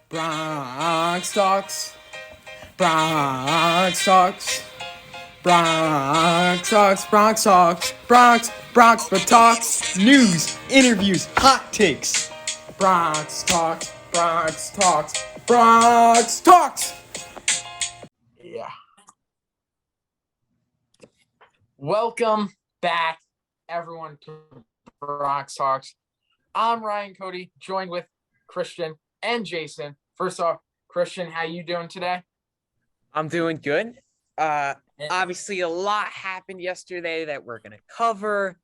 Bronx Talks. Bronx Talks. Bronx Talks. Bronx Talks. Bronx but talks. News, interviews, hot takes. Bronx Talks. Bronx Talks. Bronx Talks. Yeah. Welcome back, everyone, to Bronx Talks. I'm Ryan Cody, joined with Christian and Jason. First off, Christian, how you doing today? I'm doing good. Obviously, a lot happened yesterday that we're going to cover,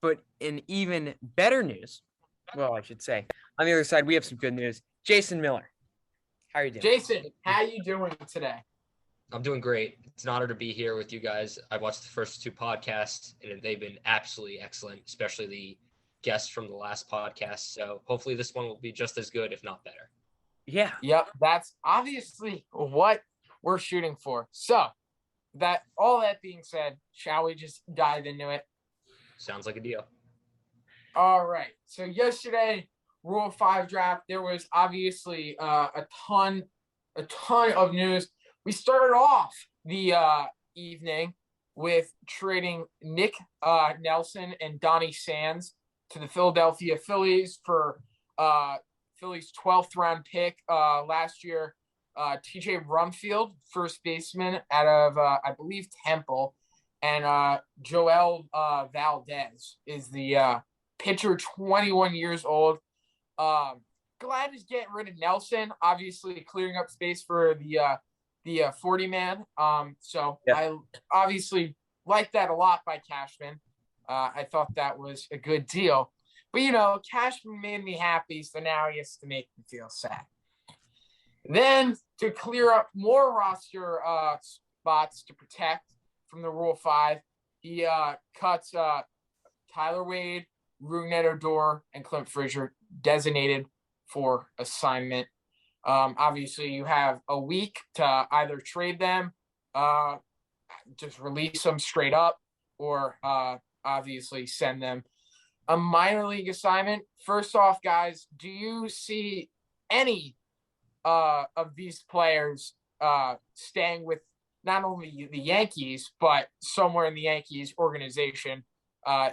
but in even better news, well, I should say, on the other side, we have some good news. Jason Miller, how are you doing? Jason, how you doing today? I'm doing great. It's an honor to be here with you guys. I watched the first two podcasts, and they've been absolutely excellent, especially the guests from the last podcast. So hopefully this one will be just as good, if not better. Yeah. Yep, that's obviously what we're shooting for. So, all that being said, shall we just dive into it? Sounds like a deal. All right. So yesterday, Rule 5 draft, there was obviously a ton of news. We started off the evening with trading Nick Nelson and Donnie Sands to the Philadelphia Phillies for Phillies 12th round pick last year. TJ Rumfield, first baseman out of, I believe, Temple. And Joel Valdez is the pitcher, 21 years old. Glad he's getting rid of Nelson, obviously clearing up space for the 40 man. So yeah. I obviously like that a lot by Cashman. I thought that was a good deal. But, Cashman made me happy, so now he has to make me feel sad. Then, to clear up more roster spots to protect from the Rule 5, he cuts Tyler Wade, Odor, and Clint Frazier designated for assignment. Obviously, you have a week to either trade them, just release them straight up, or obviously send them a minor league assignment. First off, guys, do you see any of these players staying with not only the Yankees, but somewhere in the Yankees organization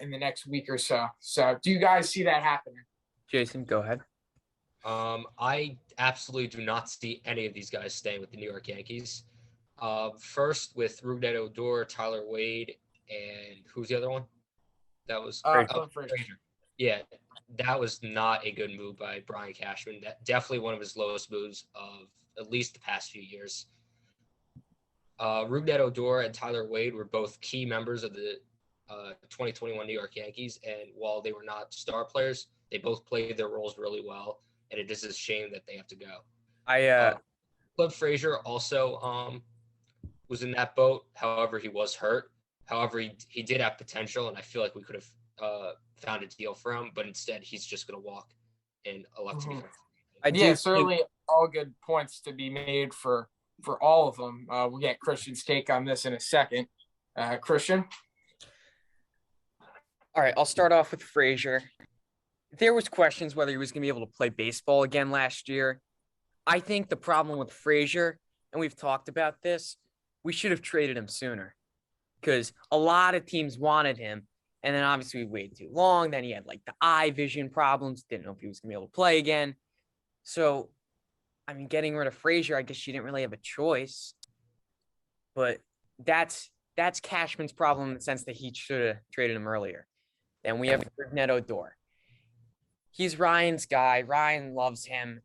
in the next week or so? So do you guys see that happening? Jason, go ahead. I absolutely do not see any of these guys staying with the New York Yankees. First with Odor, Tyler Wade, and who's the other one? That was Frazier. Yeah, that was not a good move by Brian Cashman. That definitely one of his lowest moves of at least the past few years. Odor and Tyler Wade were both key members of the 2021 New York Yankees, and while they were not star players, they both played their roles really well, and it is a shame that they have to go. Clint Frazier also was in that boat. However, he was hurt. However, he did have potential, and I feel like we could have found a deal for him, but instead he's just going to walk and elect to be. Certainly all good points to be made for all of them. We'll get Christian's take on this in a second. Christian? All right, I'll start off with Frazier. There was questions whether he was going to be able to play baseball again last year. I think the problem with Frazier, and we've talked about this, we should have traded him sooner because a lot of teams wanted him. And then obviously we waited too long. Then he had like the eye vision problems. Didn't know if he was going to be able to play again. So, I mean, getting rid of Frazier, I guess you didn't really have a choice. But that's Cashman's problem in the sense that he should have traded him earlier. Then we have Odor. He's Ryan's guy. Ryan loves him.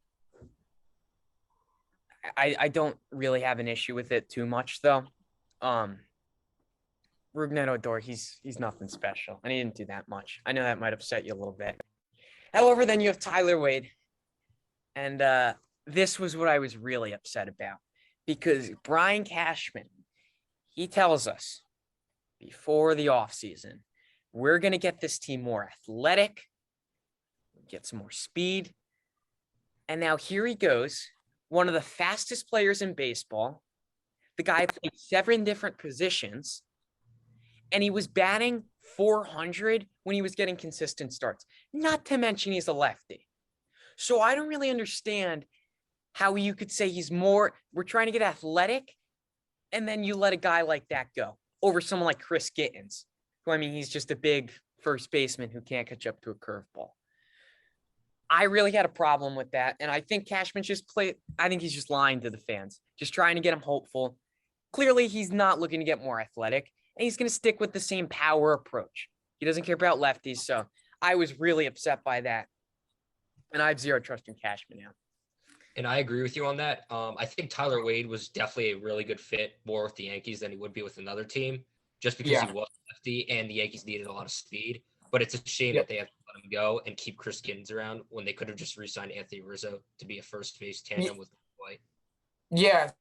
I don't really have an issue with it too much, though. Odor, he's nothing special, and he didn't do that much. I know that might upset you a little bit. However, then you have Tyler Wade, and this was what I was really upset about, because Brian Cashman, he tells us before the offseason, we're going to get this team more athletic, get some more speed, and now here he goes, one of the fastest players in baseball. The guy played 7 different positions, and he was batting .400 when he was getting consistent starts, not to mention he's a lefty. So I don't really understand how you could say we're trying to get athletic, and then you let a guy like that go over someone like Chris Gittens, who, I mean, he's just a big first baseman who can't catch up to a curveball. I really had a problem with that, and I think Cashman I think he's just lying to the fans, just trying to get them hopeful. Clearly, he's not looking to get more athletic, and he's going to stick with the same power approach. He doesn't care about lefties, so I was really upset by that, and I have zero trust in Cashman now. And I agree with you on that. I think Tyler Wade was definitely a really good fit more with the Yankees than he would be with another team, just because he was lefty and the Yankees needed a lot of speed. But it's a shame that they have to let him go and keep Chris Gittens around when they could have just re-signed Anthony Rizzo to be a first base tandem with White. Yeah.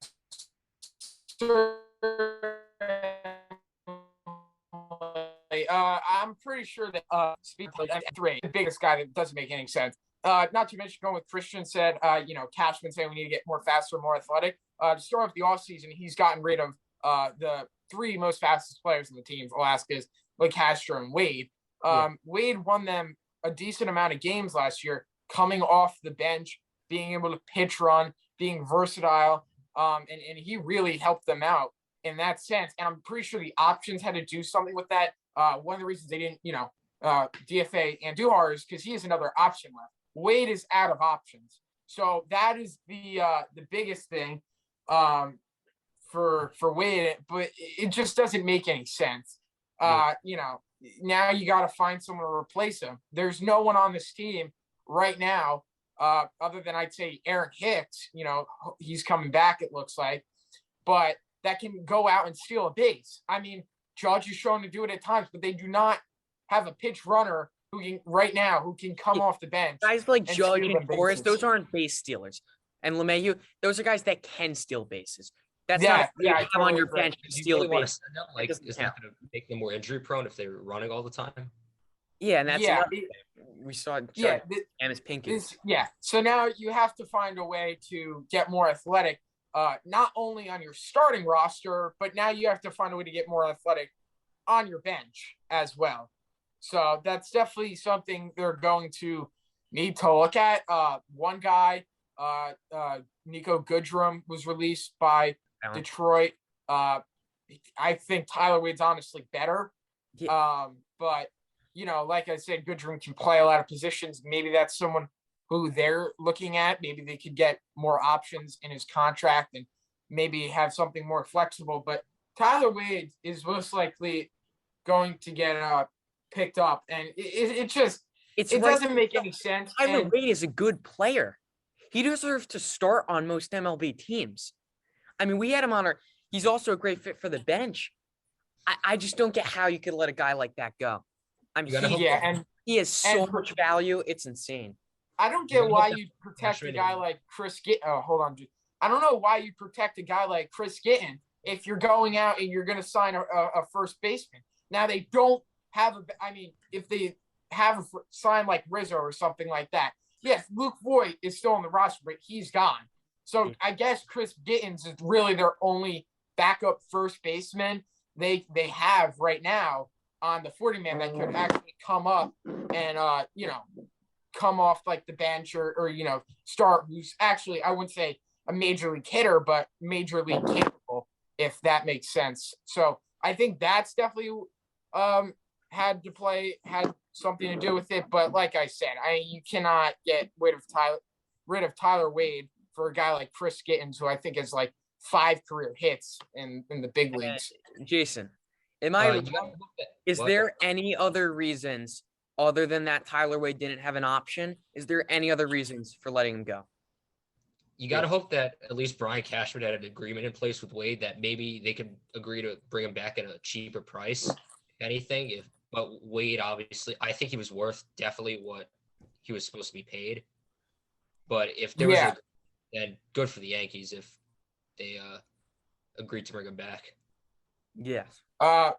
I'm pretty sure that speed the biggest guy that doesn't make any sense. Not to mention going with Christian said, Cashman saying we need to get more faster, more athletic. To start off the offseason, he's gotten rid of the three most fastest players in the team, Velasquez, Castro, and Wade. Wade won them a decent amount of games last year, coming off the bench, being able to pitch run, being versatile, and he really helped them out in that sense. And I'm pretty sure the options had to do something with that. One of the reasons they didn't, DFA Andujar is because he has another option left. Wade is out of options. So that is the biggest thing for Wade, but it just doesn't make any sense. Now you got to find someone to replace him. There's no one on this team right now other than I'd say Aaron Hicks. He's coming back, it looks like, but that can go out and steal a base. I mean, Judge is shown to do it at times, but they do not have a pitch runner who can come off the bench. Guys like Judge and Torres, those aren't base stealers. And LeMahieu, those are guys that can steal bases. That's not on your bench to steal a base. Is that going to make them more injury prone if they're running all the time? Yeah, and that's we saw. Amos Pinkett. So now you have to find a way to get more athletic, not only on your starting roster, but now you have to find a way to get more athletic on your bench as well. So that's definitely something they're going to need to look at. One guy, Nico Goodrum, was released by Detroit. I think Tyler Wade's honestly better. But, like I said, Goodrum can play a lot of positions. Maybe that's someone who they're looking at. Maybe they could get more options in his contract and maybe have something more flexible. But Tyler Wade is most likely going to get picked up, and it doesn't make any sense. Tyler Wade is a good player. He deserves to start on most MLB teams. I mean, we had him on he's also a great fit for the bench. I just don't get how you could let a guy like that go. I mean, he has so much value. It's insane. I don't get why you protect a guy like Chris Gittin. Oh, hold on, dude. I don't know why you protect a guy like Chris Gittin if you're going out and you're going to sign a first baseman. Now they don't have if they have a sign like Rizzo or something like that. Yes, Luke Voigt is still on the roster, but he's gone. So I guess Chris Gittins is really their only backup first baseman they have right now on the 40-man that could actually come up and come off like the bench or start. Who's actually, I wouldn't say a major league hitter, but major league capable, if that makes sense. So I think that's definitely had something to do with it. But like I said, you cannot get rid of Tyler Wade for a guy like Chris Gittins, who I think has like 5 career hits in the big leagues. Jason, is there any other reasons other than that Tyler Wade didn't have an option? Is there any other reasons for letting him go? You got to hope that at least Brian Cashman had an agreement in place with Wade that maybe they could agree to bring him back at a cheaper price, if anything. But Wade, obviously, I think he was worth definitely what he was supposed to be paid. But if there was then good for the Yankees if they agreed to bring him back. Yes. And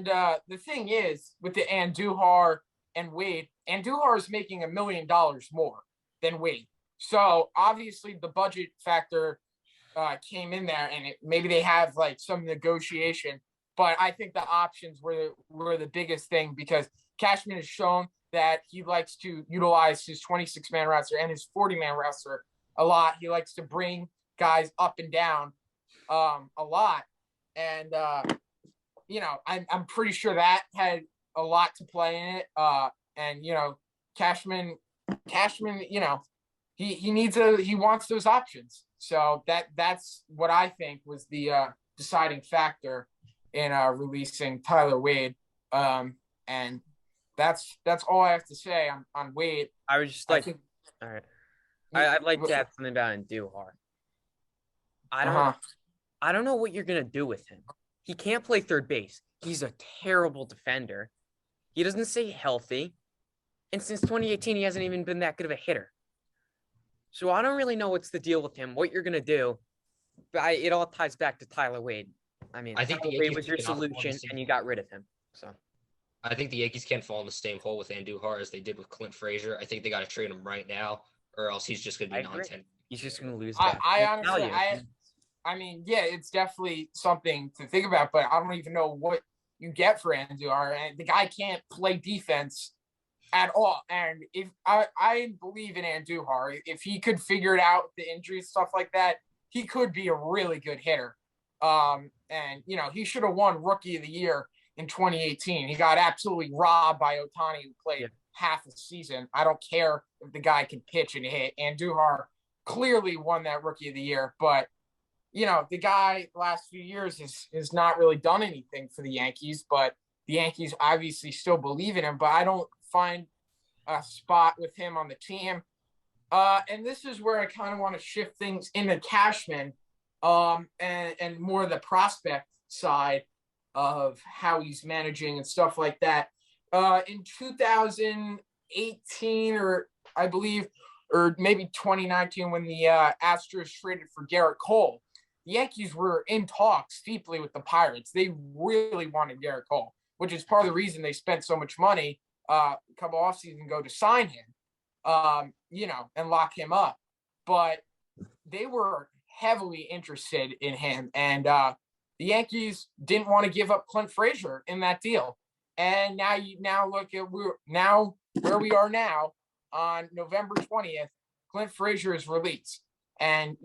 the thing is, with the Andujar and Wade, Andujar is making $1 million more than Wade. So obviously the budget factor came in there, and maybe they have like some negotiation. But I think the options were the biggest thing, because Cashman has shown that he likes to utilize his 26-man roster and his 40-man roster a lot. He likes to bring guys up and down a lot. And, I'm pretty sure that had a lot to play in it. And, Cashman, he wants those options. So that's what I think was the deciding factor in releasing Tyler Wade. And that's all I have to say on Wade. I was just like, all right. I'd like to add something about Andujar. I don't know what you're gonna do with him. He can't play third base. He's a terrible defender. He doesn't stay healthy. And since 2018, he hasn't even been that good of a hitter. So I don't really know what's the deal with him, what you're going to do. But it all ties back to Tyler Wade. I mean, I think Tyler Wade was your solution, and you got rid of him. So I think the Yankees can't fall in the same hole with Andujar as they did with Clint Frazier. I think they got to trade him right now, or else he's just going to be non-10. He's just going to lose. I honestly, I mean, yeah, it's definitely something to think about, but I don't even know what you get for Andujar. And the guy can't play defense at all. And if I believe in Andujar, if he could figure it out, the injuries, stuff like that, he could be a really good hitter. And he should have won Rookie of the Year in 2018. He got absolutely robbed by Ohtani, who played half a season. I don't care if the guy can pitch and hit. Andujar clearly won that Rookie of the Year, but the guy last few years has not really done anything for the Yankees, but the Yankees obviously still believe in him, but I don't find a spot with him on the team. And this is where I kind of want to shift things into Cashman, and more the prospect side of how he's managing and stuff like that. In 2018, or I believe, or maybe 2019, when the Astros traded for Garrett Cole, the Yankees were in talks deeply with the Pirates. They really wanted Garrett Cole, which is part of the reason they spent so much money a couple offseasons ago to sign him, and lock him up. But they were heavily interested in him, and the Yankees didn't want to give up Clint Frazier in that deal. And now look at where we are now on November 20th. Clint Frazier is released, and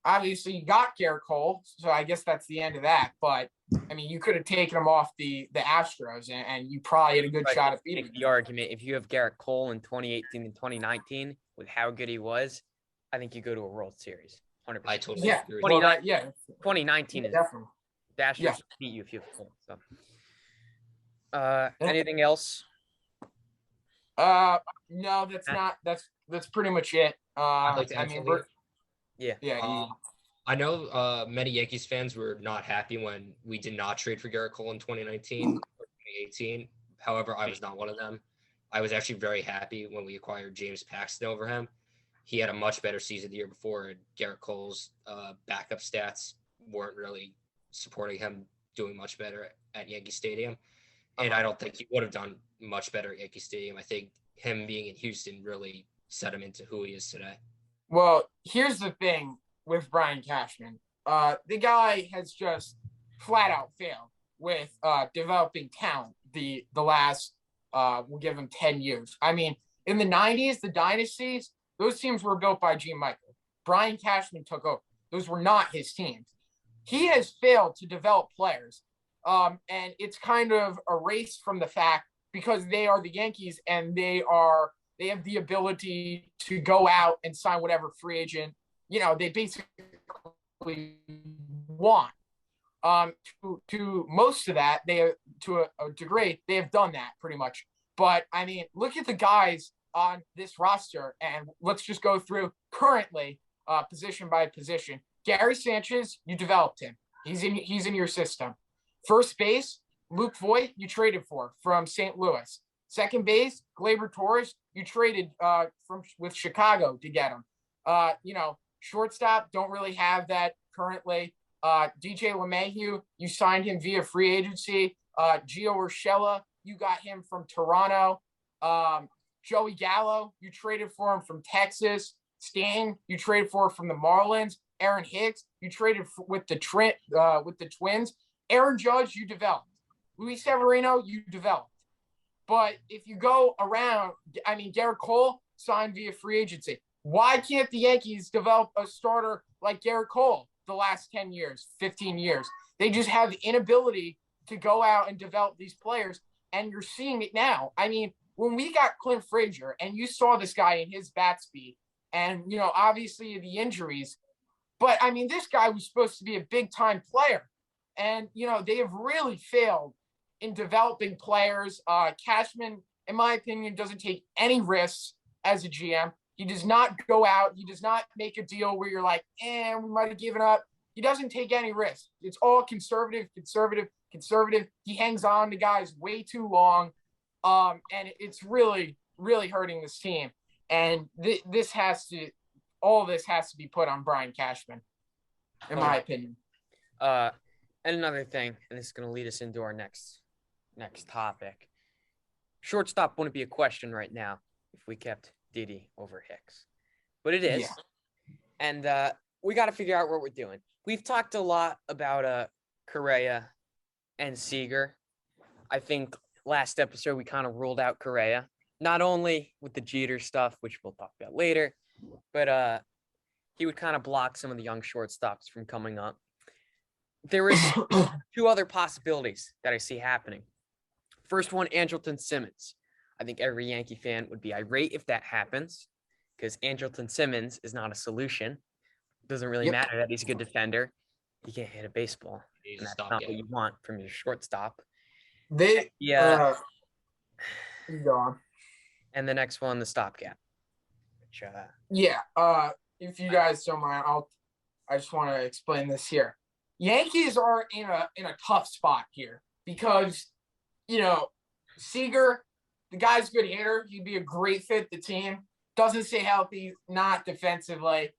obviously you got Garrett Cole, so I guess that's the end of that. But I mean, you could have taken him off the Astros, and you probably had a good shot at beating him. The argument, if you have Garrett Cole in 2018 and 2019 with how good he was, I think you go to a World Series. 100%. I totally agree. 2019 is definitely. The Astros beat you if you have Cole. So. Anything else? No, that's not. That's pretty much it. I'd like to add something. Yeah. I know many Yankees fans were not happy when we did not trade for Garrett Cole in 2019 or 2018. However, I was not one of them. I was actually very happy when we acquired James Paxton over him. He had a much better season the year before, and Garrett Cole's backup stats weren't really supporting him doing much better at Yankee Stadium. And I don't think he would have done much better at Yankee Stadium. I think him being in Houston really set him into who he is today. Well, here's the thing with Brian Cashman. The guy has just flat out failed with developing talent the last, we'll give him 10 years. I mean, in the 90s, the dynasties, those teams were built by Gene Michael. Brian Cashman took over. Those were not his teams. He has failed to develop players. And it's kind of erased from the fact because they are the Yankees and they have the ability to go out and sign whatever free agent, they basically want. To most of that, to a degree, they have done that pretty much. But I mean, look at the guys on this roster, and let's just go through currently, position by position. Gary Sanchez, you developed him. He's in your system. First base, Luke Voigt, you traded for from St. Louis. Second base, Gleyber Torres, you traded with Chicago to get him. Shortstop, don't really have that currently. DJ LeMahieu, you signed him via free agency. Gio Urshela, you got him from Toronto. Joey Gallo, you traded for him from Texas. Stan, you traded for from the Marlins. Aaron Hicks, you traded with the Twins. Aaron Judge, you developed. Luis Severino, you developed. But if you go around, I mean, Garrett Cole signed via free agency. Why can't the Yankees develop a starter like Garrett Cole the last 10 years, 15 years? They just have the inability to go out and develop these players, and you're seeing it now. I mean, when we got Clint Frazier, and you saw this guy in his bat speed, and, obviously the injuries, but, I mean, this guy was supposed to be a big-time player, and, they have really failed in developing players. Cashman, in my opinion, doesn't take any risks as a GM. He does not go out. He does not make a deal where you're like, we might have given up. He doesn't take any risks. It's all conservative. He hangs on to guys way too long. And it's really, really hurting this team. And all this has to be put on Brian Cashman, in my opinion. And another thing, and this is going to lead us into our next topic. Shortstop wouldn't be a question right now if we kept Didi over Hicks, but it is. Yeah. And we got to figure out what we're doing. We've talked a lot about Correa and Seager. I think last episode we kind of ruled out Correa, not only with the Jeter stuff, which we'll talk about later, but he would kind of block some of the young shortstops from coming up. There is two other possibilities that I see happening. First one, Andrelton Simmons. I think every Yankee fan would be irate if that happens, because Andrelton Simmons is not a solution. It doesn't really matter that he's a good defender. He can't hit a baseball. And that's not what you want from your shortstop. Go on. And the next one, the stopgap. Which, if you guys don't mind, I just want to explain this here. Yankees are in a tough spot here because, Seager, the guy's a good hitter. He'd be a great fit the team. Doesn't stay healthy, not defensively.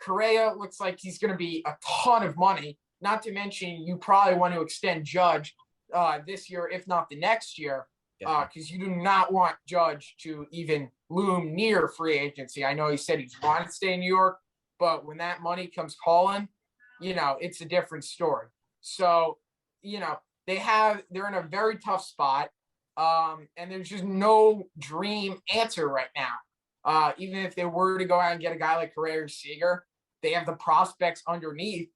Correa looks like he's going to be a ton of money. Not to mention, you probably want to extend Judge this year, if not the next year, because you do not want Judge to even loom near free agency. I know he said he's wanting to stay in New York, but when that money comes calling, it's a different story. So, they're in a very tough spot. And there's just no dream answer right now. Even if they were to go out and get a guy like Correa or Seager, they have the prospects underneath,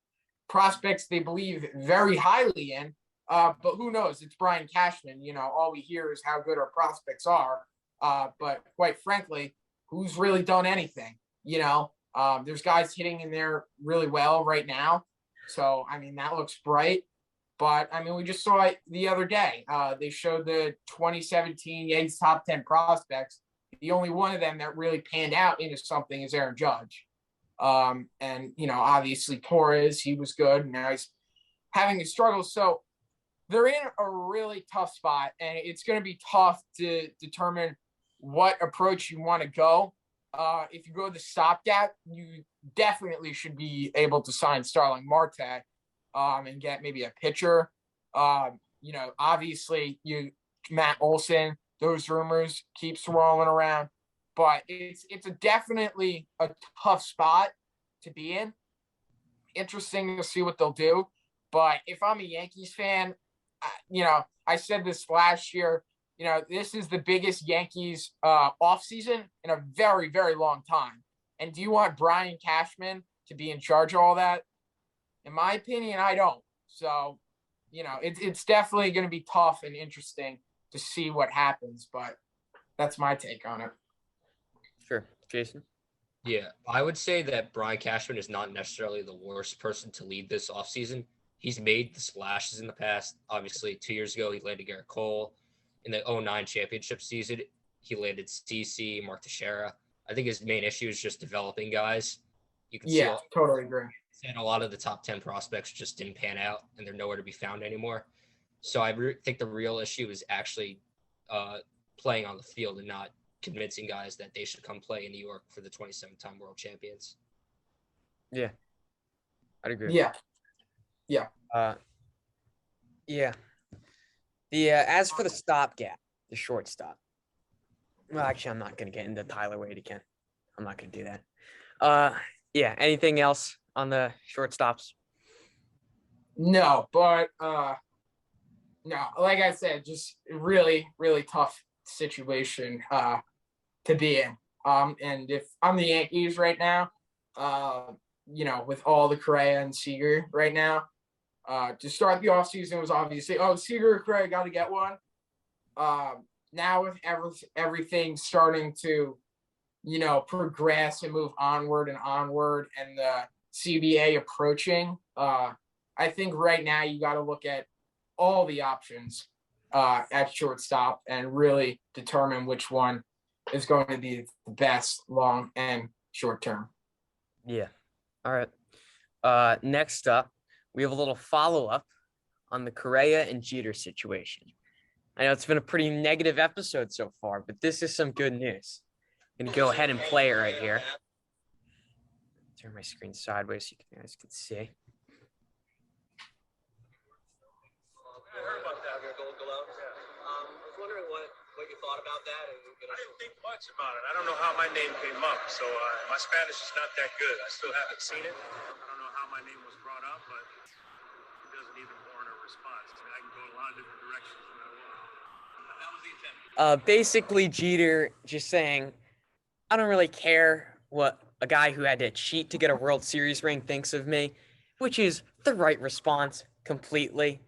prospects they believe very highly in. But who knows? It's Brian Cashman. All we hear is how good our prospects are. But quite frankly, who's really done anything? There's guys hitting in there really well right now. So, I mean, that looks bright. But, I mean, we just saw it the other day. They showed the 2017 Yankees top 10 prospects. The only one of them that really panned out into something is Aaron Judge. And, obviously Torres, he was good. Now he's having a struggle. So they're in a really tough spot, and it's going to be tough to determine what approach you want to go. If you go the stopgap, you definitely should be able to sign Starling Marte. And get maybe a pitcher. Obviously Matt Olson, those rumors keep swirling around, but it's definitely a tough spot to be in. Interesting to see what they'll do. But if I'm a Yankees fan, I said this last year, this is the biggest Yankees offseason in a very, very long time. And do you want Brian Cashman to be in charge of all that? In my opinion, I don't. So, it's definitely going to be tough and interesting to see what happens, but that's my take on it. Sure. Jason? Yeah, I would say that Brian Cashman is not necessarily the worst person to lead this offseason. He's made the splashes in the past. Obviously, 2 years ago, he landed Garrett Cole. In the 2009 championship season, he landed CC, Mark Teixeira. I think his main issue is just developing guys. You can see totally agree. And a lot of the top 10 prospects just didn't pan out, and they're nowhere to be found anymore. So I think the real issue is actually playing on the field and not convincing guys that they should come play in New York for the 27th-time world champions. Yeah, I'd agree. Yeah. As for the stopgap, the shortstop. Well, actually, I'm not going to get into Tyler Wade again. I'm not going to do that. Anything else on the shortstops? No, but no, like I said, just really, really tough situation to be in. And if I'm the Yankees right now, with all the Correa and Seager right now, to start the offseason was obviously, Seager or Correa got to get one. Now with everything starting to, progress and move onward, and the CBA approaching, I think right now you got to look at all the options at shortstop and really determine which one is going to be the best long and short term. Yeah. All right. Next up, we have a little follow-up on the Correa and Jeter situation. I know it's been a pretty negative episode so far, but this is some good news. I'm going to go ahead and play it right here. Turn my screen sideways so you guys can see. I heard about that, your Gold Gloves. Yeah. I was wondering what you thought about that. I didn't think much about it. I don't know how my name came up, so my Spanish is not that good. I still haven't seen it. I don't know how my name was brought up, but it doesn't even warrant a response. I mean, I can go in a lot of different directions when I want. That was the intent. Basically, Jeter just saying, I don't really care what a guy who had to cheat to get a World Series ring thinks of me, which is the right response completely.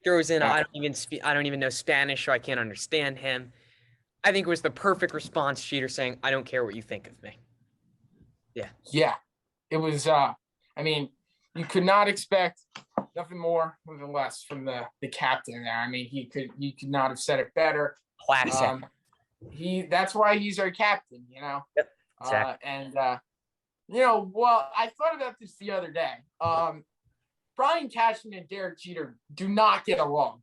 Throws in, I don't even know Spanish, so I can't understand him. I think it was the perfect response, Jeter saying, I don't care what you think of me. Yeah. Yeah. It was, you could not expect nothing more, nothing less from the captain there. I mean, he could not have said it better. Classic. That's why he's our captain, Yep. Exactly. I thought about this the other day. Brian Cashman and Derek Jeter do not get along.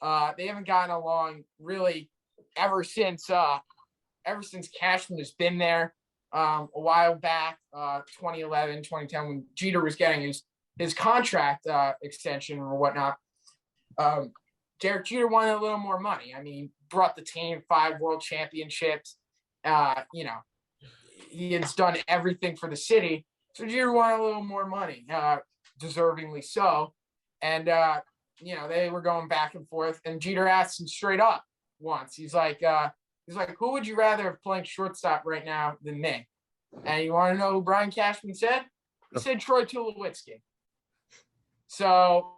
They haven't gotten along really ever since Cashman has been there a while back, 2011, 2010, when Jeter was getting his contract extension or whatnot. Derek Jeter wanted a little more money. I mean, brought the team 5 world championships. He has done everything for the city. So Jeter wanted a little more money, deservingly so. And, they were going back and forth. And Jeter asked him straight up once. He's like, who would you rather have playing shortstop right now than me? And you want to know who Brian Cashman said? He said Troy Tulowitzki. So,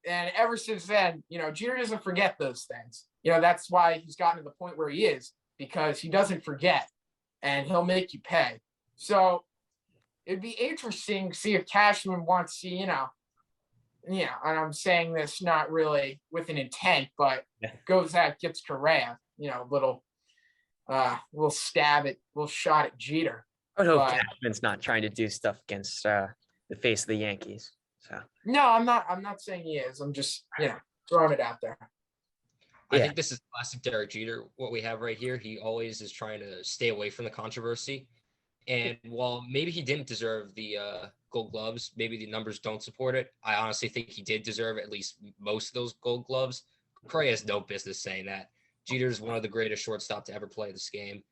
and ever since then, Jeter doesn't forget those things. That's why he's gotten to the point where he is, because he doesn't forget and he'll make you pay. So it'd be interesting to see if Cashman wants to, and I'm saying this not really with an intent, but goes out, gets Correa, little shot at Jeter. I would hope Cashman's not trying to do stuff against the face of the Yankees. So no, I'm not saying he is. I'm just, throwing it out there. I think this is classic Derek Jeter. What we have right here, he always is trying to stay away from the controversy. And while maybe he didn't deserve the Gold Gloves, maybe the numbers don't support it, I honestly think he did deserve at least most of those Gold Gloves. Correa has no business saying that. Jeter is one of the greatest shortstop to ever play this game.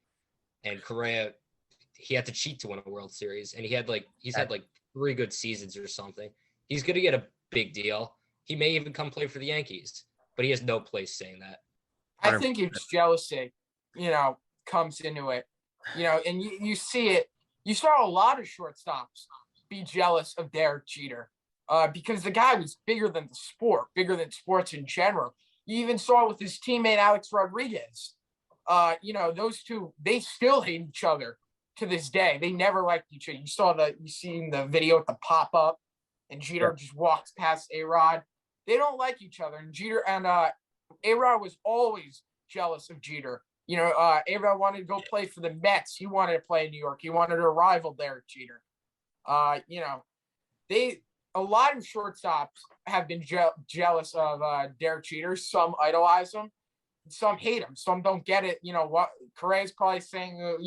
And Correa, he had to cheat to win a World Series. And he's had 3 good seasons or something. He's going to get a big deal. He may even come play for the Yankees, but he has no place saying that. I think it's jealousy, comes into it, and you see it. You saw a lot of shortstops be jealous of Derek Jeter because the guy was bigger than the sport, bigger than sports in general. You even saw it with his teammate Alex Rodriguez. Those two, they still hate each other to this day. They never liked each other. You seen the video with the pop-up, and Jeter just walks past A-Rod. They don't like each other. And Jeter and A-Rod was always jealous of Jeter. A-Rod wanted to go play for the Mets. He wanted to play in New York. He wanted to rival Derek Jeter. A lot of shortstops have been jealous of Derek Jeter. Some idolize him. Some hate him. Some don't get it. What Correa's probably saying,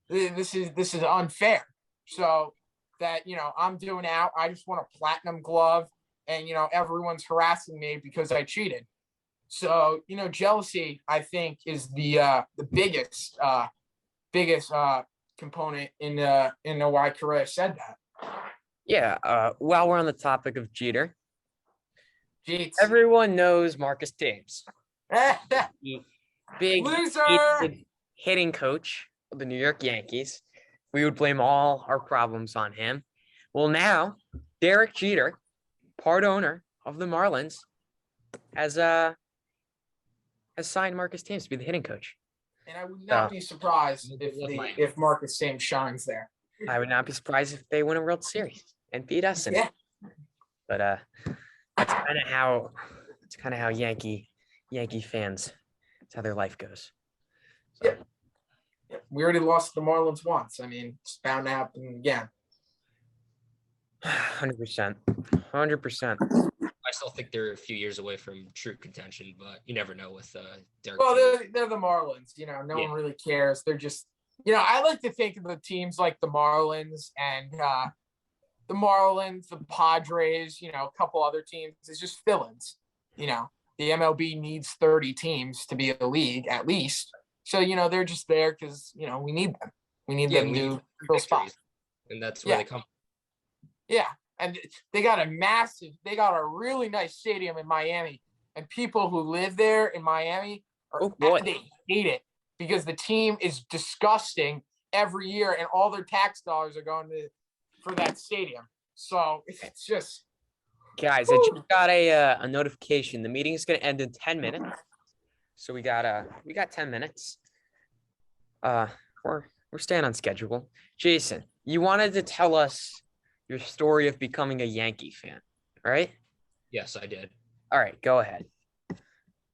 this is unfair. So that, I'm doing out. I just want a platinum glove. And, everyone's harassing me because I cheated. So, jealousy, I think, is the biggest component in why Correa said that. Yeah. While we're on the topic of Jeter, Jeets. Everyone knows Marcus Thames. Big loser hitting coach of the New York Yankees, we would blame all our problems on him. Well, now Derek Jeter, part owner of the Marlins, has signed Marcus Thames to be the hitting coach. And I would not be surprised if Marcus Thames shines there. I would not be surprised if they win a World Series and beat us. Yeah. But that's kind of how Yankee fans. That's how their life goes. So. Yeah. We already lost the Marlins once. I mean, it's bound to happen again. 100%. 100%. I still think they're a few years away from true contention, but you never know with Derek. Well, they're the Marlins. No one really cares. They're just, I like to think of the teams like the Marlins and the Padres, a couple other teams. It's just fill-ins. The MLB needs 30 teams to be a league at least. So, they're just there because, we need them. We need them to fill spots. And that's where they come. Yeah. And they got a really nice stadium in Miami. And people who live there in Miami, they hate it because the team is disgusting every year and all their tax dollars are going for that stadium. So it's just. Guys, I just got a notification. The meeting is going to end in 10 minutes. So we got 10 minutes. We're staying on schedule. Jason, you wanted to tell us your story of becoming a Yankee fan, right? Yes, I did. All right, go ahead.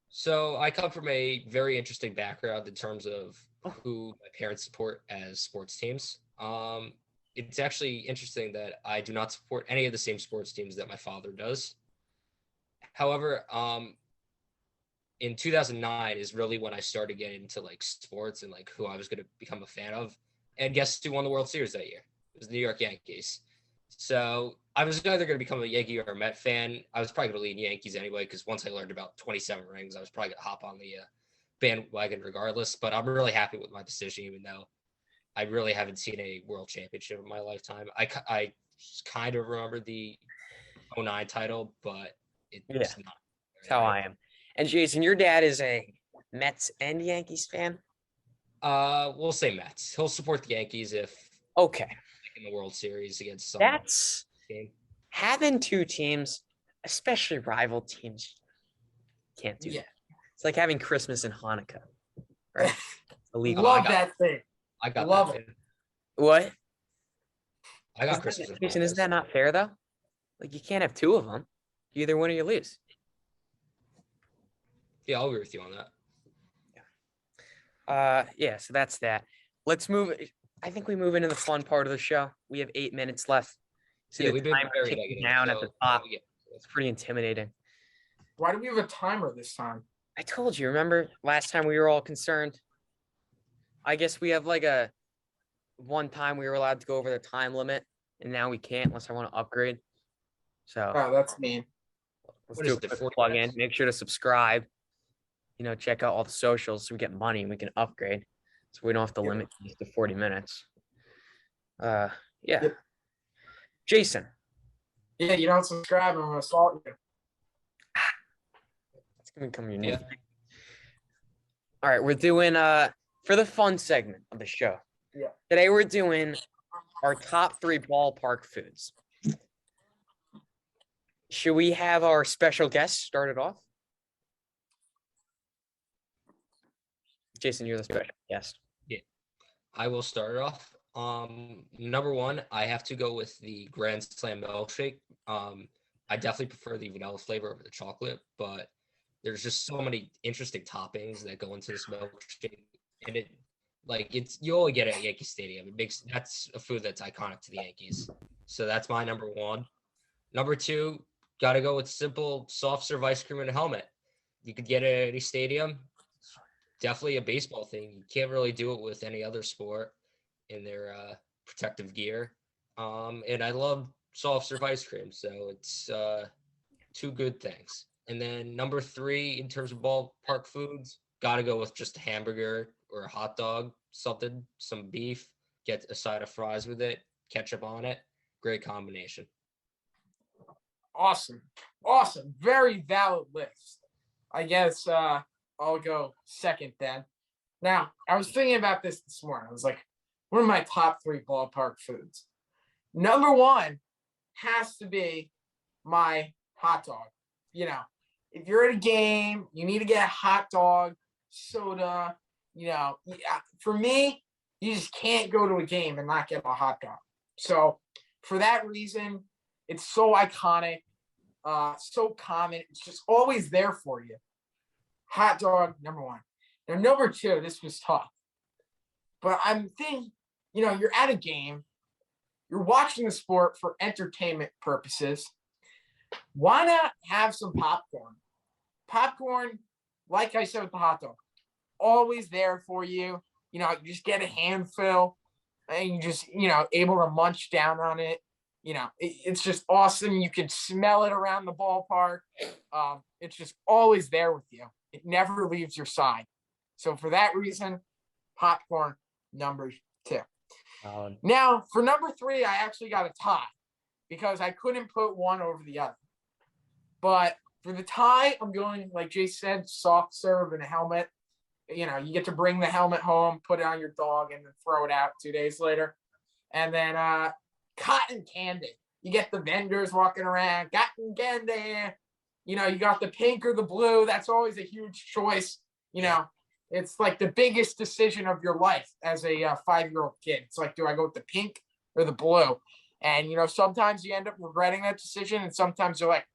So I come from a very interesting background in terms of who my parents support as sports teams. It's actually interesting that I do not support any of the same sports teams that my father does. However, in 2009 is really when I started getting into sports and who I was going to become a fan of. And guess who won the World Series that year? It was the New York Yankees. So I was either going to become a Yankee or a Met fan. I was probably going to lean Yankees anyway, because once I learned about 27 rings, I was probably going to hop on the bandwagon regardless. But I'm really happy with my decision, even though I really haven't seen a world championship in my lifetime. I kind of remember the 09 title, but it's not. That's how I am. And Jason, your dad is a Mets and Yankees fan? We'll say Mets. He'll support the Yankees if in the World Series against some game. Having two teams, especially rival teams, can't do that. It's like having Christmas and Hanukkah, right? Illegal. Love that thing. I got Love that it. thing. What? I got Christmas. Jason, isn't that not fair though? You can't have two of them. You either win or you lose. Yeah, I'll agree with you on that. So that's that. Let's move. I think we move into the fun part of the show. We have 8 minutes left. See, we've been very negative. Down at the top. It's pretty intimidating. Why do we have a timer this time? I told you. Remember last time we were all concerned? I guess we have one time we were allowed to go over the time limit, and now we can't unless I want to upgrade. So. Oh, that's mean. Let's do a quick plug in. Make sure to subscribe. Check out all the socials so we get money and we can upgrade. So we don't have to limit these to 40 minutes. Yep. Jason. Yeah, you don't subscribe, I'm gonna assault you. It's gonna become your new thing. All right, we're doing for the fun segment of the show. Yeah. Today we're doing our top 3 ballpark foods. Should we have our special guest start it off? Jason, you're the special guest. Yeah, I will start it off. Number 1, I have to go with the Grand Slam milkshake. I definitely prefer the vanilla flavor over the chocolate, but there's just so many interesting toppings that go into this milkshake, and you only get it at Yankee Stadium. That's a food that's iconic to the Yankees. So that's my number 1. Number 2, got to go with simple soft serve ice cream in a helmet. You could get it at any stadium. Definitely a baseball thing. You can't really do it with any other sport in their protective gear. And I love soft serve ice cream, so it's 2 good things. And then number 3, in terms of ballpark foods, got to go with just a hamburger or a hot dog, some beef, get a side of fries with it, ketchup on it. Great combination. Awesome. Very valid list. I guess I'll go second then. Now, I was thinking about this morning. I was like, what are my top 3 ballpark foods? Number 1 has to be my hot dog. You know, if you're at a game, you need to get a hot dog, soda. You know, for me, you just can't go to a game and not get a hot dog. So for that reason, it's so iconic, so common. It's just always there for you. Hot dog, number 1. Now, number 2, this was tough. But I'm thinking, you know, you're at a game. You're watching the sport for entertainment purposes. Why not have some popcorn? Popcorn, like I said with the hot dog, always there for you. You know, you just get a handful and you just, you know, able to munch down on it. You know, it's just awesome. You can smell it around the ballpark. It's just always there with you. It never leaves your side. So for that reason, popcorn, number 2. Now, for number 3, I actually got a tie because I couldn't put one over the other. But for the tie, I'm going, like Jay said, soft serve and a helmet. You know, you get to bring the helmet home, put it on your dog, and then throw it out 2 days later. And then cotton candy. You get the vendors walking around, cotton candy. You know, you got the pink or the blue. That's always a huge choice. You know, it's like the biggest decision of your life as a 5-year-old kid. It's like, do I go with the pink or the blue? And, you know, sometimes you end up regretting that decision, and sometimes you're like,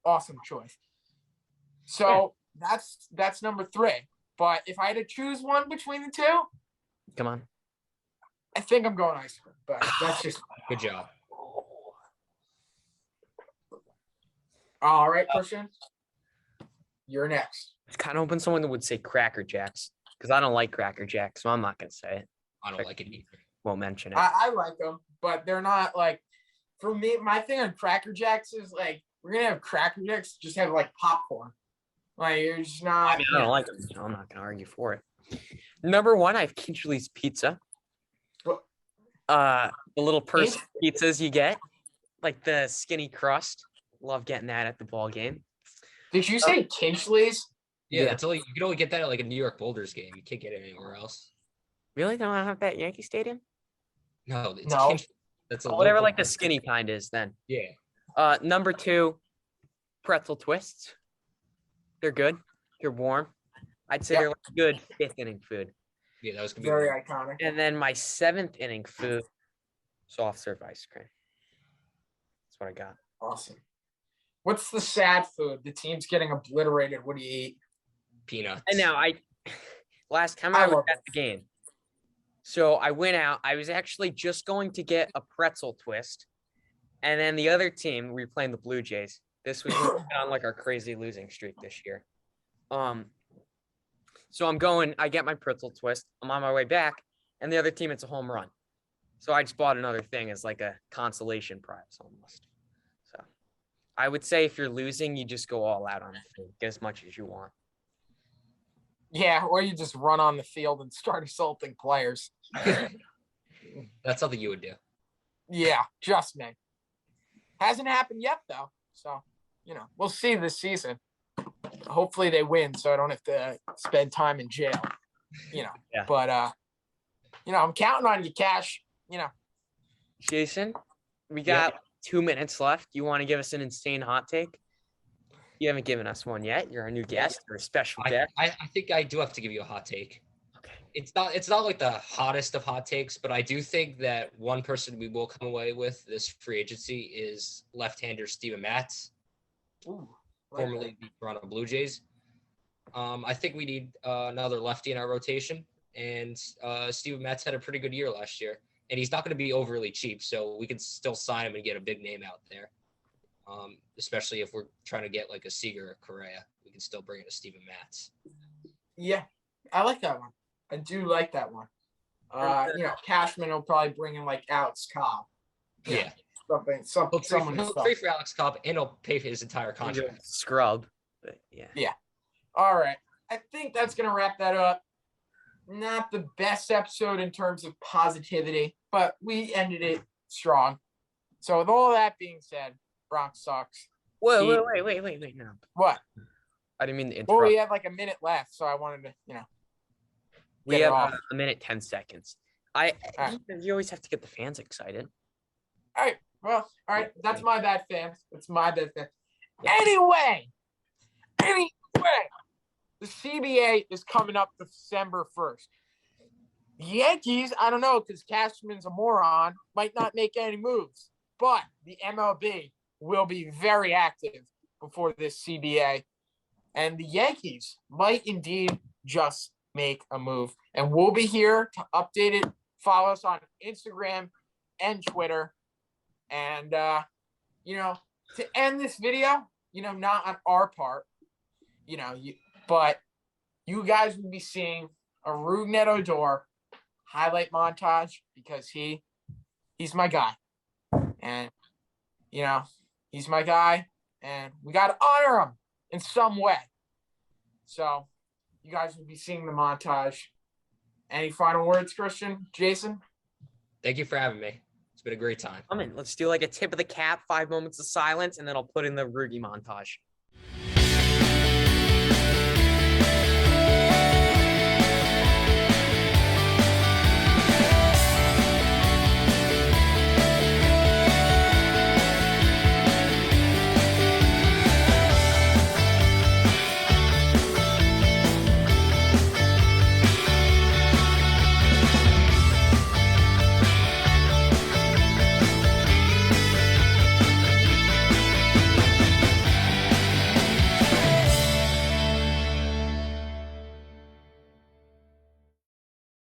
awesome choice. So that's number 3. But if I had to choose one between the 2, Come on. I think I'm going ice cream. But that's just Good job. all right, Christian. You're next. It's kind of hoping someone would say Cracker Jacks because I don't like Cracker Jacks, so I'm not going to say it. I don't like it either. Won't mention it. I like them, but they're not like, for me, my thing on Cracker Jacks is like, we're going to have Cracker Jacks, just have like popcorn. Like, you're just not. I mean, I don't like them, so I'm not going to argue for it. Number 1, I have Kinchlee's Pizza. What? The little person pizzas you get, like the skinny crust. Love getting that at the ball game. Did you say Kinchlee's? Yeah, it's only, you can only get that at like a New York Boulders game. You can't get it anywhere else. Really? They don't have that at Yankee Stadium? No, it's No. That's a Whatever, local- like the skinny kind is then. Yeah. Number 2, pretzel twists. They're good. They're warm. I'd say they're like good 5th inning food. Yeah, that was gonna be Very weird. iconic. And then my 7th inning food, soft serve ice cream. That's what I got. Awesome. What's the sad food? The team's getting obliterated. What do you eat? Peanuts. And now last time I I was love at the game. So I went out. I was actually just going to get a pretzel twist. And then the other team, we were playing the Blue Jays. This was on like our crazy losing streak this year. So I get my pretzel twist. I'm on my way back. And the other team, it's a home run. So I just bought another thing as like a consolation prize almost. So I would say if you're losing, you just go all out on the food. Get as much as you want. Yeah, or you just run on the field and start assaulting players. That's something you would do. Yeah, just me. Hasn't happened yet, though. So, you know, we'll see this season. Hopefully they win so I don't have to spend time in jail, you know. Yeah. But, you know, I'm counting on you, Cash, you know. Jason, we got 2 minutes left. You want to give us an insane hot take? You haven't given us one yet. You're a new guest or a special guest. I think I do have to give you a hot take. Okay. It's not like the hottest of hot takes, but I do think that one person we will come away with this free agency is left-hander Steven Matz, formerly the Toronto Blue Jays. I think we need another lefty in our rotation, and Steven Matz had a pretty good year last year, and he's not going to be overly cheap, so we can still sign him and get a big name out there. Especially if we're trying to get like a Seager or Correa, we can still bring in a Steven Matz. Yeah, I like that one. I do like that one. You know, Cashman will probably bring in like Alex Cobb. Yeah. Someone He'll pay for Alex Cobb and he'll pay for his entire contract. Scrub. But yeah. All right. I think that's going to wrap that up. Not the best episode in terms of positivity, but we ended it strong. So with all that being said, Bronx sucks. Wait, no. What? I didn't mean to interrupt. Well, we had like a minute left, so I wanted to, you know. We Get it have off. a minute, 10 seconds. right. You always have to get the fans excited. All right. Well, all right. That's my bad, fans. It's my bad, fans. Anyway, the CBA is coming up December 1st. The Yankees, I don't know, because Cashman's a moron, might not make any moves, but the MLB will be very active before this CBA, and the Yankees might indeed just make a move. And we'll be here to update it. Follow us on Instagram and Twitter. And, to end this video, not on our part, but you guys will be seeing a Rougned Odor highlight montage because he's my guy. And, he's my guy. And we got to honor him in some way. So you guys will be seeing the montage. Any final words, Christian? Jason? Thank you for having me. It's been a great time. Let's do like a tip of the cap, 5 moments of silence, and then I'll put in the Rugi montage.